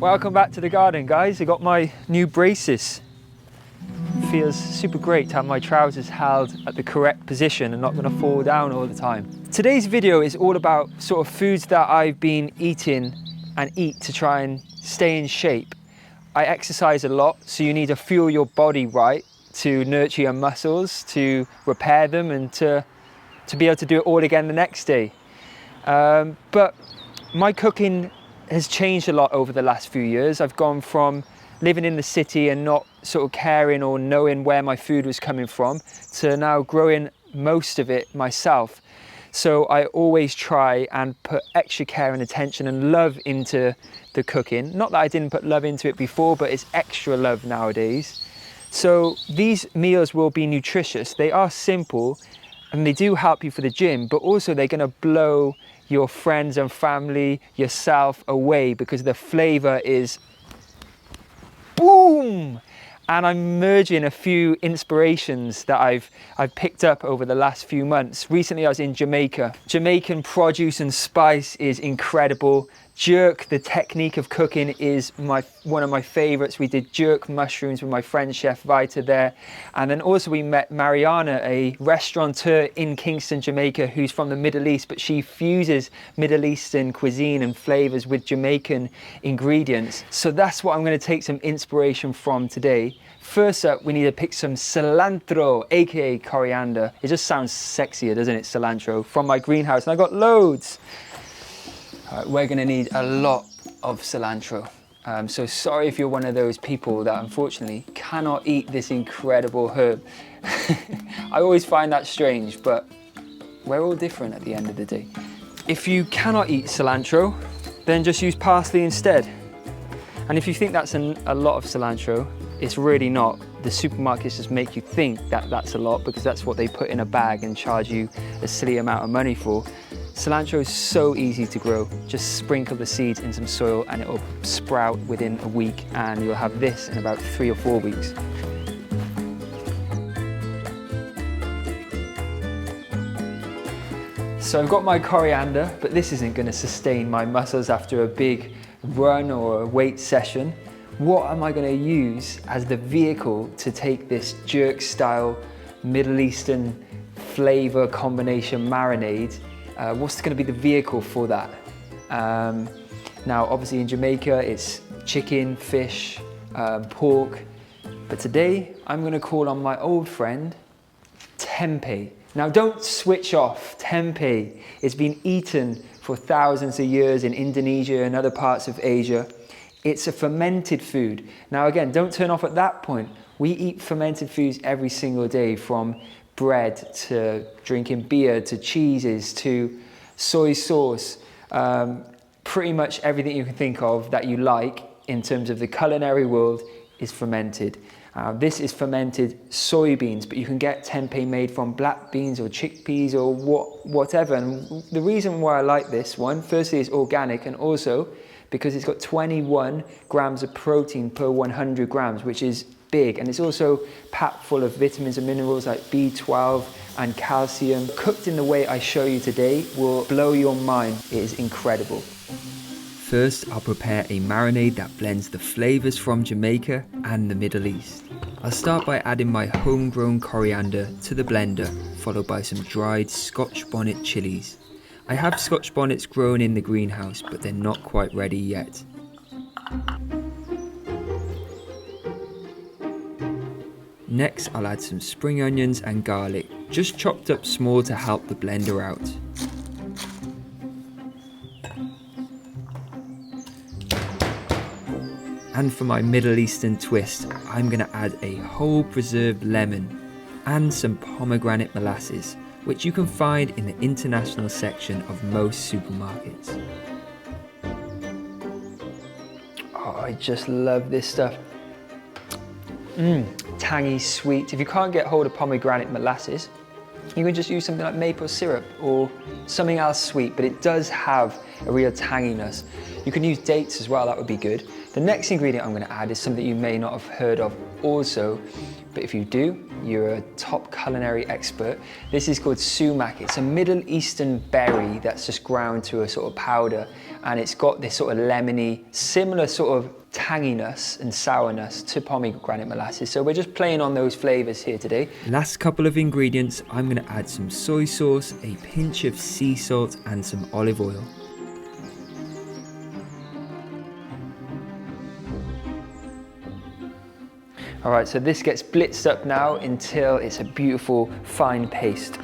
Welcome back to the garden, guys. I got my new braces. Feels super great to have my trousers held at the correct position and not gonna fall down all the time. Today's video is all about sort of foods that I've been eating and eat to try and stay in shape. I exercise a lot, so you need to fuel your body right to nurture your muscles, to repair them, and to be able to do it all again the next day. But my cooking has changed a lot over the last few years. I've gone from living in the city and not sort of caring or knowing where my food was coming from to now growing most of it myself. So I always try and put extra care and attention and love into the cooking. Not that I didn't put love into it before, but it's extra love nowadays. So these meals will be nutritious. They are simple and they do help you for the gym, but also they're gonna blow your friends and family, yourself away because the flavor is boom! And I'm merging a few inspirations that I've picked up over the last few months. Recently I was in Jamaica. Jamaican produce and spice is incredible. Jerk, the technique of cooking, is one of my favorites. We did jerk mushrooms with my friend Chef Vita there. And then also we met Mariana, a restaurateur in Kingston, Jamaica, who's from the Middle East, but she fuses Middle Eastern cuisine and flavors with Jamaican ingredients. So that's what I'm gonna take some inspiration from today. First up, we need to pick some cilantro, AKA coriander. It just sounds sexier, doesn't it, cilantro, from my greenhouse, and I got loads. We're gonna need a lot of cilantro. So sorry if you're one of those people that unfortunately cannot eat this incredible herb. I always find that strange, but we're all different at the end of the day. If you cannot eat cilantro, then just use parsley instead. And if you think that's a lot of cilantro, it's really not. The supermarkets just make you think that that's a lot because that's what they put in a bag and charge you a silly amount of money for. Cilantro is so easy to grow. Just sprinkle the seeds in some soil and it'll sprout within a week, and you'll have this in about 3 or 4 weeks. So I've got my coriander, but this isn't going to sustain my muscles after a big run or a weight session. What am I going to use as the vehicle to take this jerk style Middle Eastern flavor combination marinade? What's going to be the vehicle for that? Now, obviously in Jamaica, it's chicken, fish, pork. But today, I'm going to call on my old friend, tempeh. Now, don't switch off tempeh. It's been eaten for thousands of years in Indonesia and other parts of Asia. It's a fermented food. Now, again, don't turn off at that point. We eat fermented foods every single day, from bread to drinking beer to cheeses to soy sauce, pretty much everything you can think of that you like in terms of the culinary world is fermented. This is fermented soybeans, but you can get tempeh made from black beans or chickpeas or whatever. And the reason why I like this one, firstly, it's organic, and also because it's got 21 grams of protein per 100 grams, which is big, and it's also packed full of vitamins and minerals like B12 and calcium. Cooked in the way I show you today will blow your mind. It is incredible. First, I'll prepare a marinade that blends the flavors from Jamaica and the Middle East. I'll start by adding my homegrown coriander to the blender, followed by some dried Scotch bonnet chilies. I have Scotch bonnets grown in the greenhouse, but they're not quite ready yet. Next, I'll add some spring onions and garlic, just chopped up small to help the blender out. And for my Middle Eastern twist, I'm going to add a whole preserved lemon and some pomegranate molasses, which you can find in the international section of most supermarkets. Oh, I just love this stuff. Tangy, sweet. If you can't get hold of pomegranate molasses, you can just use something like maple syrup or something else sweet, but it does have a real tanginess. You can use dates as well, that would be good. The next ingredient I'm going to add is something you may not have heard of also, but if you do, you're a top culinary expert. This is called sumac. It's a Middle Eastern berry that's just ground to a sort of powder, and it's got this sort of lemony, similar sort of tanginess and sourness to pomegranate molasses. So we're just playing on those flavors here today. Last couple of ingredients, I'm going to add some soy sauce, a pinch of sea salt and some olive oil. All right, so this gets blitzed up now until it's a beautiful fine paste.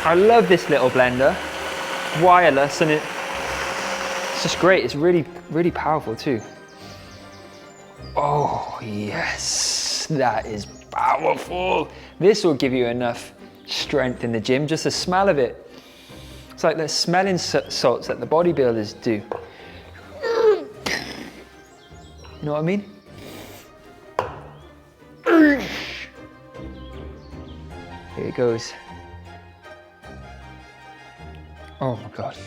I love this little blender, wireless, and it's just great. It's really, really powerful too. Oh yes, that is powerful. This will give you enough strength in the gym, just the smell of it. It's like the smelling salts that the bodybuilders do. You know what I mean? Here it goes. Oh my God.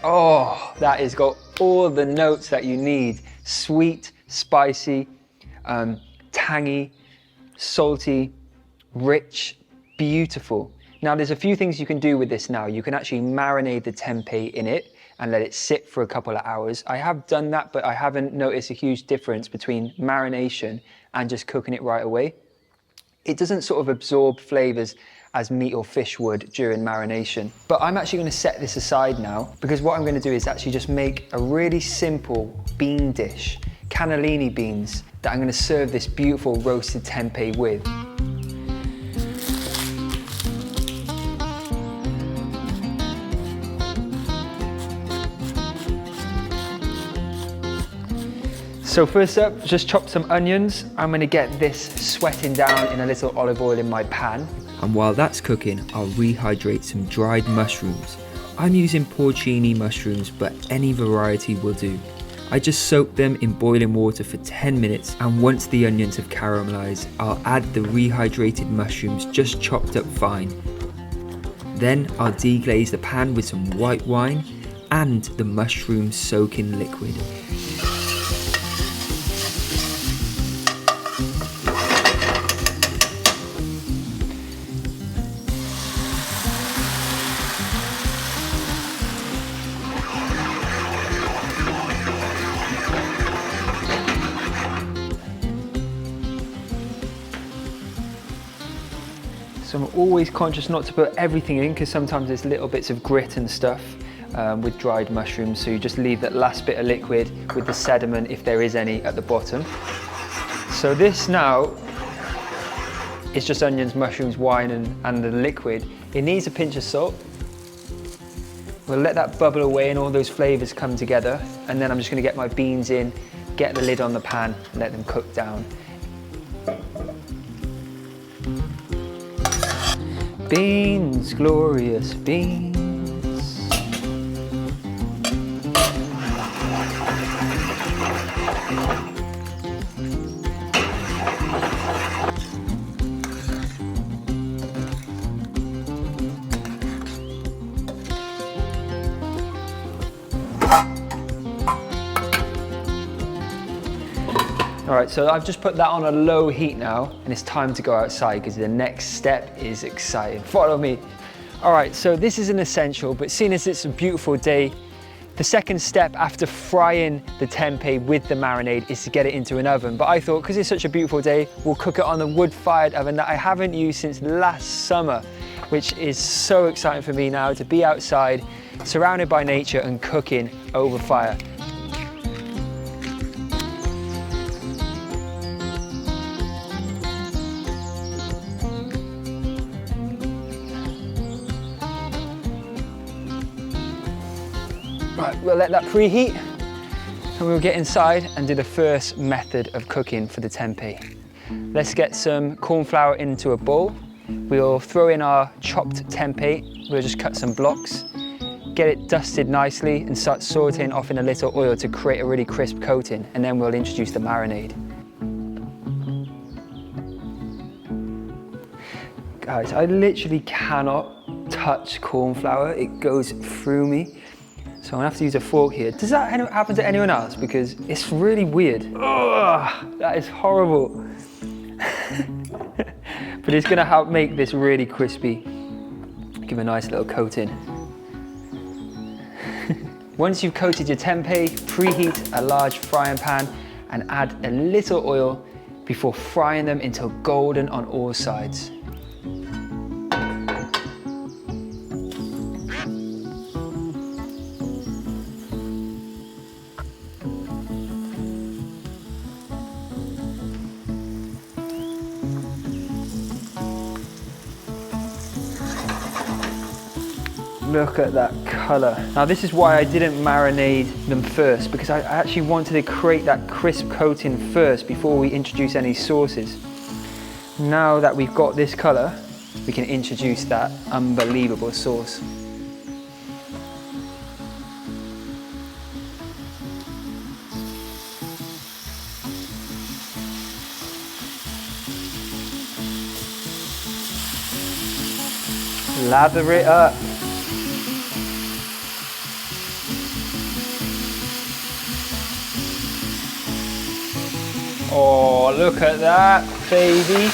Oh, that has got all the notes that you need. Sweet, spicy, tangy, salty, rich, beautiful. Now there's a few things you can do with this now. You can actually marinate the tempeh in it and let it sit for a couple of hours. I have done that, but I haven't noticed a huge difference between marination and just cooking it right away. It doesn't sort of absorb flavors as meat or fish would during marination. But I'm actually gonna set this aside now, because what I'm gonna do is actually just make a really simple bean dish, cannellini beans, that I'm gonna serve this beautiful roasted tempeh with. So first up, just chop some onions. I'm gonna get this sweating down in a little olive oil in my pan. And while that's cooking, I'll rehydrate some dried mushrooms. I'm using porcini mushrooms, but any variety will do. I just soak them in boiling water for 10 minutes, and once the onions have caramelized, I'll add the rehydrated mushrooms just chopped up fine. Then I'll deglaze the pan with some white wine and the mushroom soaking liquid. So I'm always conscious not to put everything in, because sometimes there's little bits of grit and stuff with dried mushrooms. So you just leave that last bit of liquid with the sediment, if there is any, at the bottom. So this now is just onions, mushrooms, wine and the liquid. It needs a pinch of salt. We'll let that bubble away and all those flavors come together. And then I'm just gonna get my beans in, get the lid on the pan and let them cook down. Beans, glorious beans. All right, so I've just put that on a low heat now, and it's time to go outside because the next step is exciting. Follow me. All right, so this is an essential, but seeing as it's a beautiful day, the second step after frying the tempeh with the marinade is to get it into an oven. But I thought, because it's such a beautiful day, we'll cook it on the wood-fired oven that I haven't used since last summer, which is so exciting for me now to be outside, surrounded by nature and cooking over fire. Right, we'll let that preheat and we'll get inside and do the first method of cooking for the tempeh. Let's get some corn flour into a bowl. We'll throw in our chopped tempeh. We'll just cut some blocks, get it dusted nicely and start sauteing off in a little oil to create a really crisp coating, and then we'll introduce the marinade. Guys, I literally cannot touch corn flour. It goes through me. So I'm gonna have to use a fork here. Does that happen to anyone else? Because it's really weird. Ugh, that is horrible. But it's gonna help make this really crispy. Give a nice little coating. Once you've coated your tempeh, preheat a large frying pan and add a little oil before frying them until golden on all sides. Look at that colour. Now this is why I didn't marinate them first, because I actually wanted to create that crisp coating first before we introduce any sauces. Now that we've got this colour, we can introduce that unbelievable sauce. Lather it up. Oh, look at that, baby.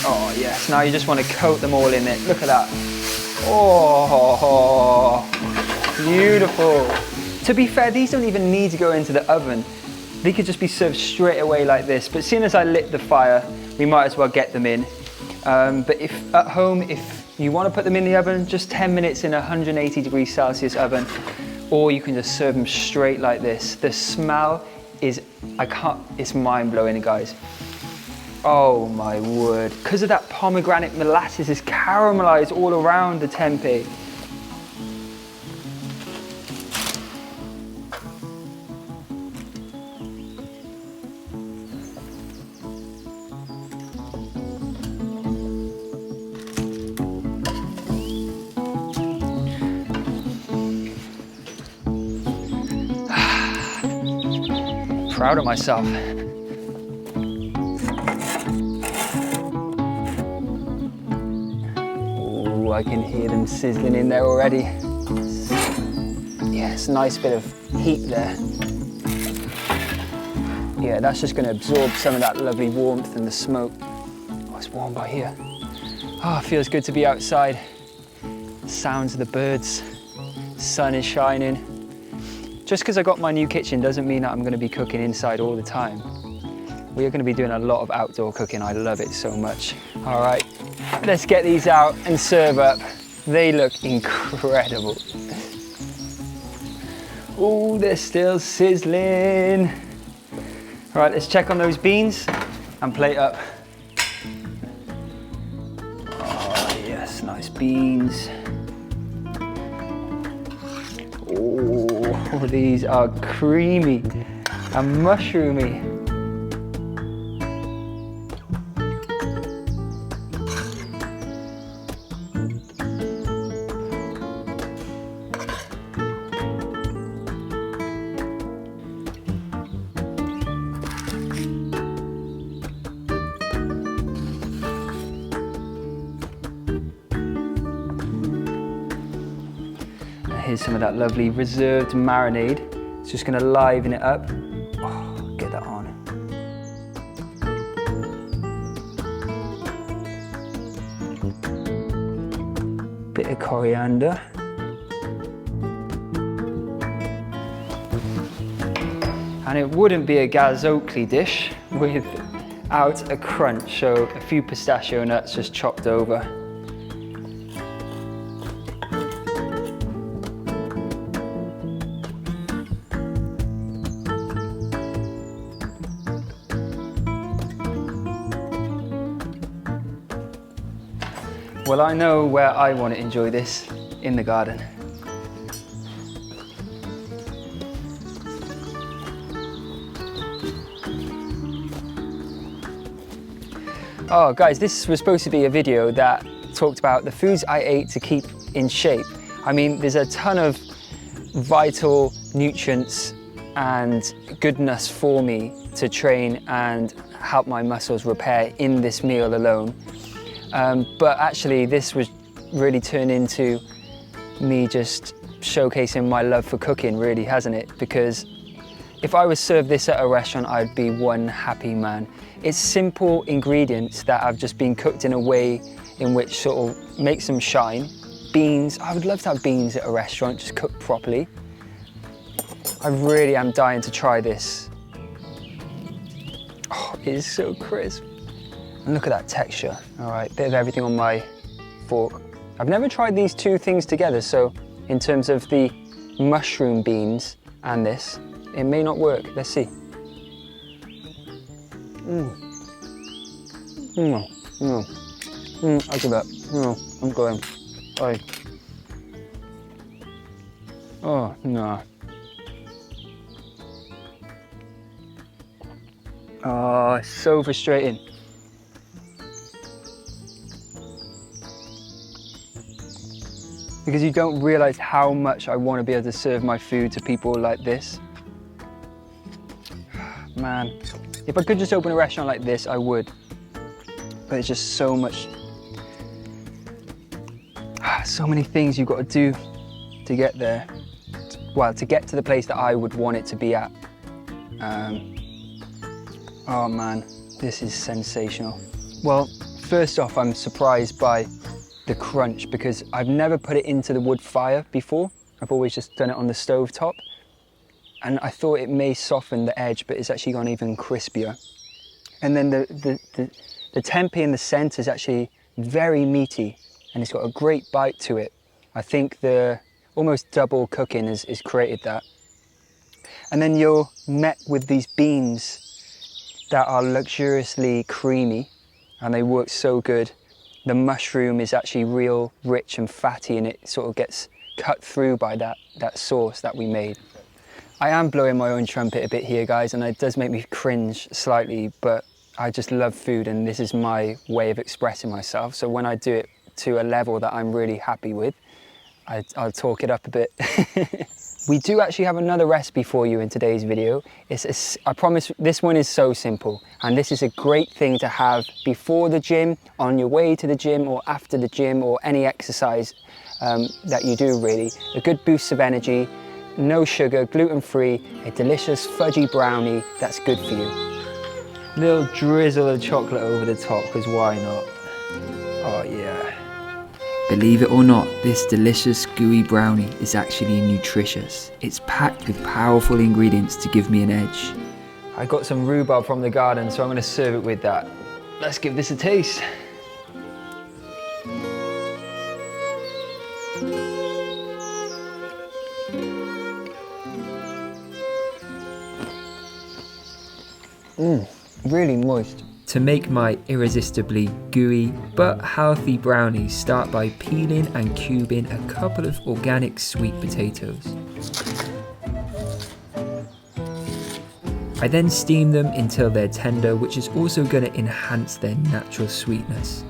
Oh, yes. Now you just want to coat them all in it. Look at that. Oh, beautiful. To be fair, these don't even need to go into the oven. They could just be served straight away like this. But seeing as I lit the fire, we might as well get them in. But if at home, if you want to put them in the oven, just 10 minutes in a 180 degrees Celsius oven, or you can just serve them straight like this. The smell is, it's mind-blowing, guys. Oh my word. Because of that pomegranate molasses is caramelized all around the tempeh. Proud of myself. Oh, I can hear them sizzling in there already. Yes, nice bit of heat there. Yeah, that's just going to absorb some of that lovely warmth and the smoke. Oh, it's warm by here. Oh, it feels good to be outside. Sounds of the birds. Sun is shining. Just because I got my new kitchen doesn't mean that I'm going to be cooking inside all the time. We are going to be doing a lot of outdoor cooking. I love it so much. All right, let's get these out and serve up. They look incredible. Oh, they're still sizzling. All right, let's check on those beans and plate up. Oh yes, nice beans. Oh, these are creamy and mushroomy. Here's some of that lovely reserved marinade. It's just going to liven it up. Oh, get that on. Bit of coriander. And it wouldn't be a Gaz Oakley dish without a crunch, so a few pistachio nuts just chopped over. Well, I know where I want to enjoy this, in the garden. Oh guys, this was supposed to be a video that talked about the foods I ate to keep in shape. I mean, there's a ton of vital nutrients and goodness for me to train and help my muscles repair in this meal alone. But actually this was really turned into me just showcasing my love for cooking, really, hasn't it? Because if I was served this at a restaurant, I'd be one happy man. It's simple ingredients that have just been cooked in a way in which sort of makes them shine. Beans, I would love to have beans at a restaurant, just cooked properly. I really am dying to try this. Oh, it is so crisp. And look at that texture. All right, bit of everything on my fork. I've never tried these two things together, so in terms of the mushroom beans and this, it may not work. Let's see. I give up. No, I'm going. Oh, no. Oh, it's so frustrating. Because you don't realize how much I want to be able to serve my food to people like this. Man, if I could just open a restaurant like this, I would. But it's just so much, so many things you've got to do to get there. Well, to get to the place that I would want it to be at. Oh man, this is sensational. Well, first off, I'm surprised by the crunch because I've never put it into the wood fire before. I've always just done it on the stove top. And I thought it may soften the edge, but it's actually gone even crispier. And then the tempeh in the centre is actually very meaty and it's got a great bite to it. I think the almost double cooking has created that. And then you're met with these beans that are luxuriously creamy and they work so good. The mushroom is actually real rich and fatty and it sort of gets cut through by that sauce that we made. I am blowing my own trumpet a bit here, guys, and it does make me cringe slightly, but I just love food and this is my way of expressing myself. So when I do it to a level that I'm really happy with, I'll talk it up a bit. We do actually have another recipe for you in today's video. I promise this one is so simple, and this is a great thing to have before the gym, on your way to the gym, or after the gym, or any exercise that you do really. A good boost of energy, no sugar, gluten-free, a delicious fudgy brownie that's good for you. Little drizzle of chocolate over the top, because why not? Oh yeah. Believe it or not, this delicious gooey brownie is actually nutritious. It's packed with powerful ingredients to give me an edge. I got some rhubarb from the garden, so I'm going to serve it with that. Let's give this a taste. Really moist. To make my irresistibly gooey but healthy brownies, start by peeling and cubing a couple of organic sweet potatoes. I then steam them until they're tender, which is also going to enhance their natural sweetness.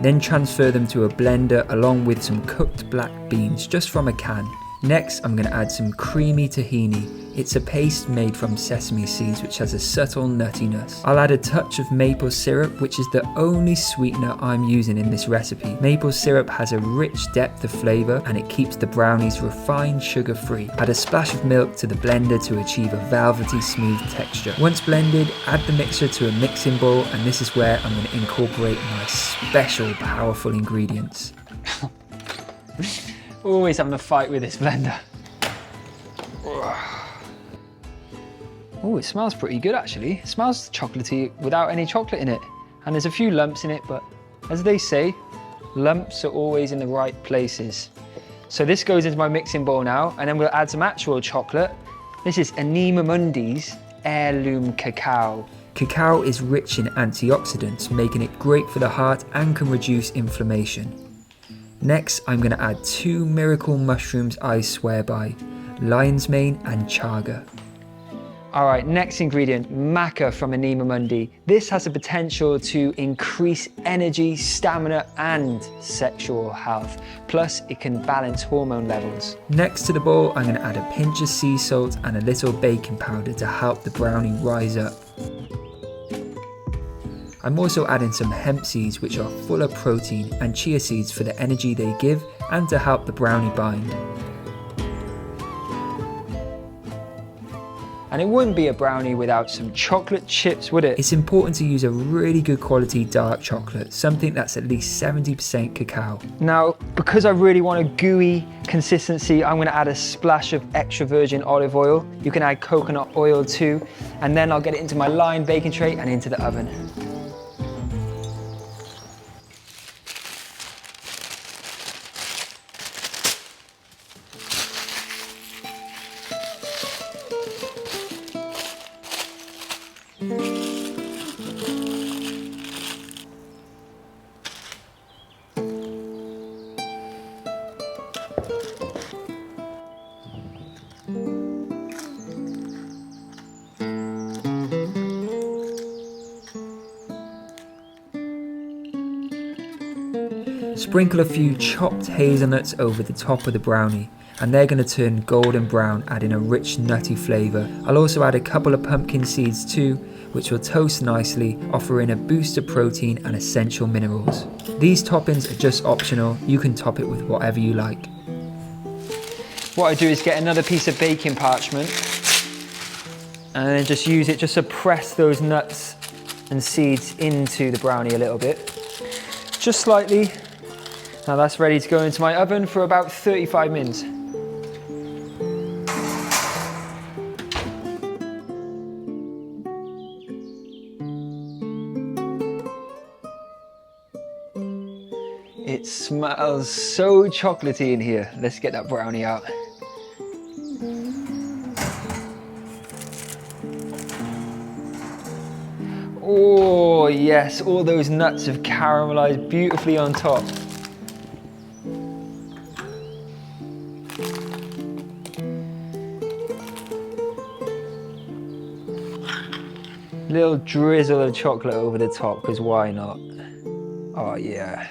Then transfer them to a blender along with some cooked black beans just from a can. Next, I'm going to add some creamy tahini. It's a paste made from sesame seeds which has a subtle nuttiness. I'll add a touch of maple syrup, which is the only sweetener I'm using in this recipe. Maple syrup has a rich depth of flavour and it keeps the brownies refined sugar-free. Add a splash of milk to the blender to achieve a velvety smooth texture. Once blended, add the mixture to a mixing bowl, and this is where I'm going to incorporate my special powerful ingredients. Always having a fight with this blender. Oh, it smells pretty good actually. It smells chocolatey without any chocolate in it. And there's a few lumps in it, but as they say, lumps are always in the right places. So this goes into my mixing bowl now, and then we'll add some actual chocolate. This is Anima Mundi's heirloom cacao. Cacao is rich in antioxidants, making it great for the heart and can reduce inflammation. Next, I'm going to add 2 miracle mushrooms I swear by, lion's mane and chaga. All right, next ingredient, maca from Anima Mundi. This has the potential to increase energy, stamina, and sexual health. Plus, it can balance hormone levels. Next to the bowl, I'm going to add a pinch of sea salt and a little baking powder to help the brownie rise up. I'm also adding some hemp seeds, which are full of protein, and chia seeds for the energy they give and to help the brownie bind. And it wouldn't be a brownie without some chocolate chips, would it? It's important to use a really good quality dark chocolate, something that's at least 70% cacao. Now, because I really want a gooey consistency, I'm gonna add a splash of extra virgin olive oil. You can add coconut oil too. And then I'll get it into my lined baking tray and into the oven. Sprinkle a few chopped hazelnuts over the top of the brownie, and they're going to turn golden brown, adding a rich nutty flavour. I'll also add a couple of pumpkin seeds too, which will toast nicely, offering a boost of protein and essential minerals. These toppings are just optional, you can top it with whatever you like. What I do is get another piece of baking parchment and then just use it just to press those nuts and seeds into the brownie a little bit. Just slightly. Now that's ready to go into my oven for about 35 minutes. It smells so chocolatey in here. Let's get that brownie out. Oh yes, all those nuts have caramelized beautifully on top. Little drizzle of chocolate over the top, because why not? Oh yeah.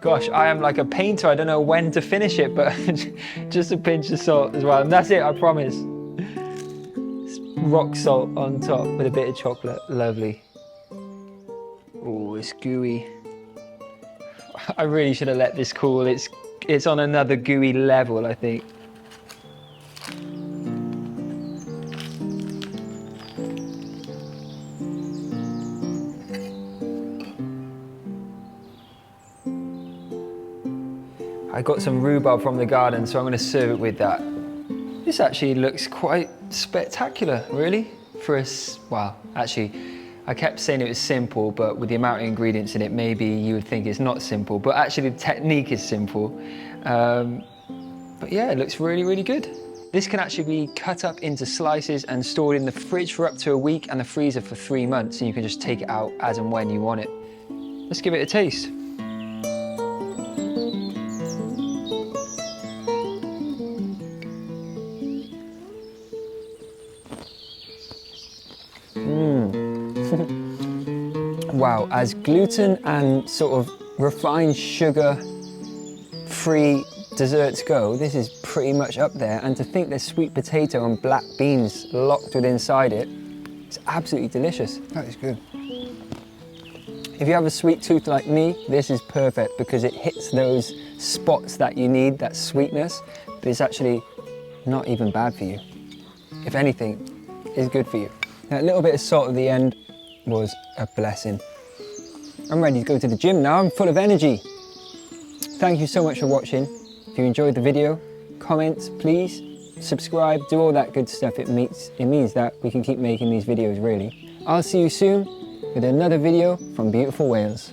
Gosh, I am like a painter. I don't know when to finish it, but just a pinch of salt as well. And that's it, I promise. It's rock salt on top with a bit of chocolate. Lovely. Oh, it's gooey. I really should have let this cool. It's on another gooey level, I think. I got some rhubarb from the garden, so I'm going to serve it with that. This actually looks quite spectacular, really, for us. Well, actually, I kept saying it was simple, but with the amount of ingredients in it, maybe you would think it's not simple, but actually the technique is simple. But yeah, it looks really, really good. This can actually be cut up into slices and stored in the fridge for up to a week and the freezer for 3 months, and you can just take it out as and when you want it. Let's give it a taste. Wow, as gluten and sort of refined sugar-free desserts go, this is pretty much up there. And to think there's sweet potato and black beans locked within inside it, it's absolutely delicious. That is good. If you have a sweet tooth like me, this is perfect because it hits those spots that you need, that sweetness, but it's actually not even bad for you. If anything, it's good for you. Now, a little bit of salt at the end was a blessing. I'm ready to go to the gym now. I'm full of energy. Thank you so much for watching. If you enjoyed the video, comment, please, subscribe, do all that good stuff. It means that we can keep making these videos, really. I'll see you soon with another video from beautiful Wales.